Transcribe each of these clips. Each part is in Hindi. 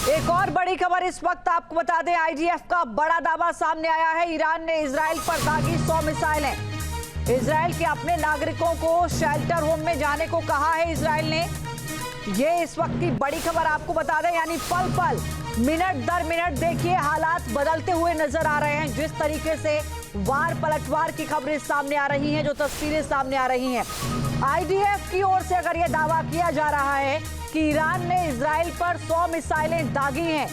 एक और बड़ी खबर इस वक्त आपको बता दें, आईडीएफ का बड़ा दावा सामने आया है। ईरान ने इजराइल पर दागी 100 मिसाइलें। इजराइल के अपने नागरिकों को शेल्टर होम में जाने को कहा है इजराइल ने। ये इस वक्त की बड़ी खबर आपको बता दें, यानी पल पल मिनट दर मिनट देखिए हालात बदलते हुए नजर आ रहे हैं। जिस तरीके से वार पलटवार की खबरें सामने आ रही हैं, जो तस्वीरें सामने आ रही हैं, आईडीएफ की ओर से अगर यह दावा किया जा रहा है कि ईरान ने इजराइल पर 100 मिसाइलें दागी हैं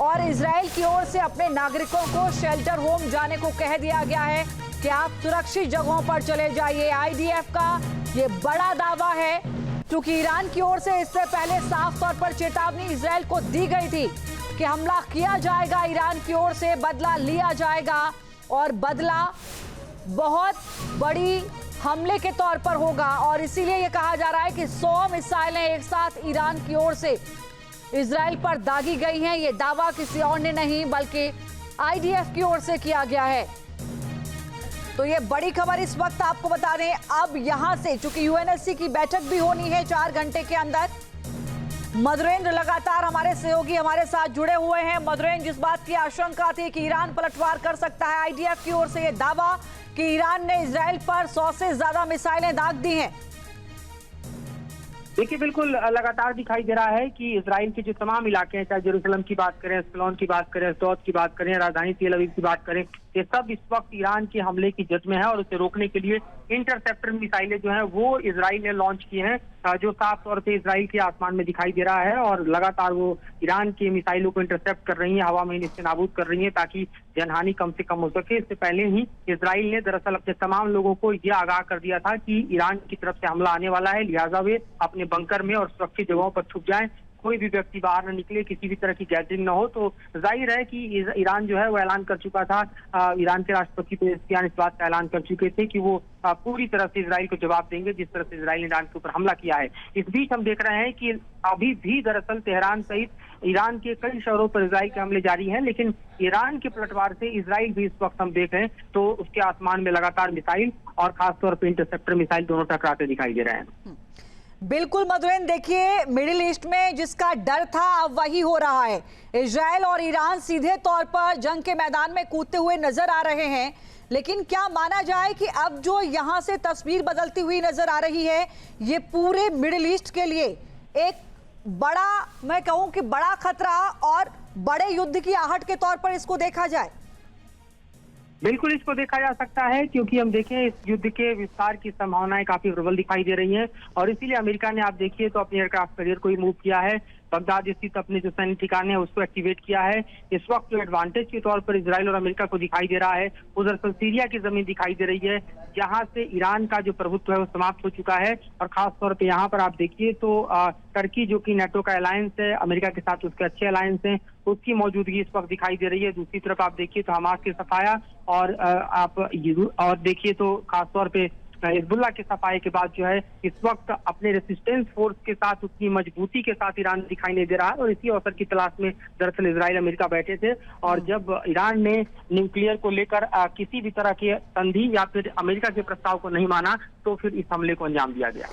और इजराइल की ओर से अपने नागरिकों को शेल्टर होम जाने को कह दिया गया है कि आप सुरक्षित जगहों पर चले जाइए। आईडीएफ का ये बड़ा दावा है, क्योंकि ईरान की ओर से इससे पहले साफ तौर पर चेतावनी इजराइल को दी गई थी कि हमला किया जाएगा, ईरान की ओर से बदला लिया जाएगा और बदला बहुत बड़ी हमले के तौर पर होगा। और इसीलिए यह कहा जा रहा है कि 100 मिसाइलें एक साथ ईरान की ओर से इजराइल पर दागी गई हैं। यह दावा किसी और ने नहीं बल्कि आईडीएफ की ओर से किया गया है। तो ये बड़ी खबर इस वक्त आपको बता दें। अब यहां से चूंकि यूएनएससी की बैठक भी होनी है 4 घंटे के अंदर, मधुरेंद्र लगातार हमारे सहयोगी हमारे साथ जुड़े हुए हैं। मधुरेंद्र, जिस बात की आशंका थी कि ईरान पलटवार कर सकता है, आईडीएफ की ओर से यह दावा कि ईरान ने इजराइल पर 100 से ज्यादा मिसाइलें दाग दी हैं। देखिए, बिल्कुल लगातार दिखाई दे रहा है कि इजराइल के जो तमाम इलाके हैं, चाहे जेरूसलम की बात करें, एस्कलोन की बात करें, अशदोद की बात करें, राजधानी तेल अवीव की बात करें, ये सब इस वक्त ईरान के हमले की जद में है और उसे रोकने के लिए इंटरसेप्टर मिसाइलें जो हैं वो इजराइल ने लॉन्च की हैं, जो साफ तौर पे इजराइल के आसमान में दिखाई दे रहा है और लगातार वो ईरान की मिसाइलों को इंटरसेप्ट कर रही हैं, हवा में इसे नाबूद कर रही हैं ताकि जनहानि कम से कम हो सके। इससे पहले ही इजराइल ने दरअसल अपने तमाम लोगों को यह आगाह कर दिया था कि ईरान की तरफ से हमला आने वाला है, लिहाजा वे अपने बंकर में और सुरक्षित जगहों पर छुप जाएं, कोई भी व्यक्ति बाहर न निकले, किसी भी तरह की गैदरिंग न हो। तो जाहिर है कि ईरान जो है वो ऐलान कर चुका था, ईरान के राष्ट्रपति पेज़ेश्कियान इस बात का ऐलान कर चुके थे कि वो पूरी तरह से इजराइल को जवाब देंगे जिस तरह से इजराइल ने ईरान के ऊपर हमला किया है। इस बीच हम देख रहे हैं कि अभी भी दरअसल तेहरान सहित ईरान के कई शहरों पर इजराइल के हमले जारी हैं, लेकिन ईरान के पलटवार से इजराइल भी इस वक्त हम देख रहे हैं तो उसके आसमान में लगातार मिसाइल और खासतौर पर इंटरसेप्टर मिसाइल दोनों टकराते दिखाई दे रहे हैं। बिल्कुल मधुरेंद्र, देखिए मिडिल ईस्ट में जिसका डर था अब वही हो रहा है। इजराइल और ईरान सीधे तौर पर जंग के मैदान में कूदते हुए नजर आ रहे हैं, लेकिन क्या माना जाए कि अब जो यहां से तस्वीर बदलती हुई नजर आ रही है, ये पूरे मिडिल ईस्ट के लिए एक बड़ा, मैं कहूं कि बड़ा खतरा और बड़े युद्ध की आहट के तौर पर इसको देखा जाए? बिल्कुल इसको देखा जा सकता है, क्योंकि हम देखें इस युद्ध के विस्तार की संभावनाएं काफी प्रबल दिखाई दे रही हैं और इसीलिए अमेरिका ने, आप देखिए तो अपने एयरक्राफ्ट कैरियर को ही मूव किया है, बगदाद स्थित अपने जो सैन्य ठिकाने हैं उसको एक्टिवेट किया है। इस वक्त जो एडवांटेज के तौर पर इजराइल और अमेरिका को दिखाई दे रहा है, उधर सीरिया की जमीन दिखाई दे रही है जहां से ईरान का जो प्रभुत्व है वो समाप्त हो चुका है। और खास तौर पे यहाँ पर आप देखिए तो टर्की, जो कि नेटो का अलायंस है, अमेरिका के साथ उसके अच्छे अलायंस हैं, उसकी मौजूदगी इस वक्त दिखाई दे रही है। दूसरी तरफ आप देखिए तो हमास के सफाया और देखिए तो खासतौर पे हिजबुल्लाह के सफाए के बाद जो है इस वक्त अपने रेसिस्टेंस फोर्स के साथ उतनी मजबूती के साथ ईरान दिखाई नहीं दे रहा है और इसी अवसर की तलाश में दरअसल इजराइल अमेरिका बैठे थे। और जब ईरान ने न्यूक्लियर को लेकर किसी भी तरह के संधि या फिर अमेरिका के प्रस्ताव को नहीं माना तो फिर इस हमले को अंजाम दिया गया।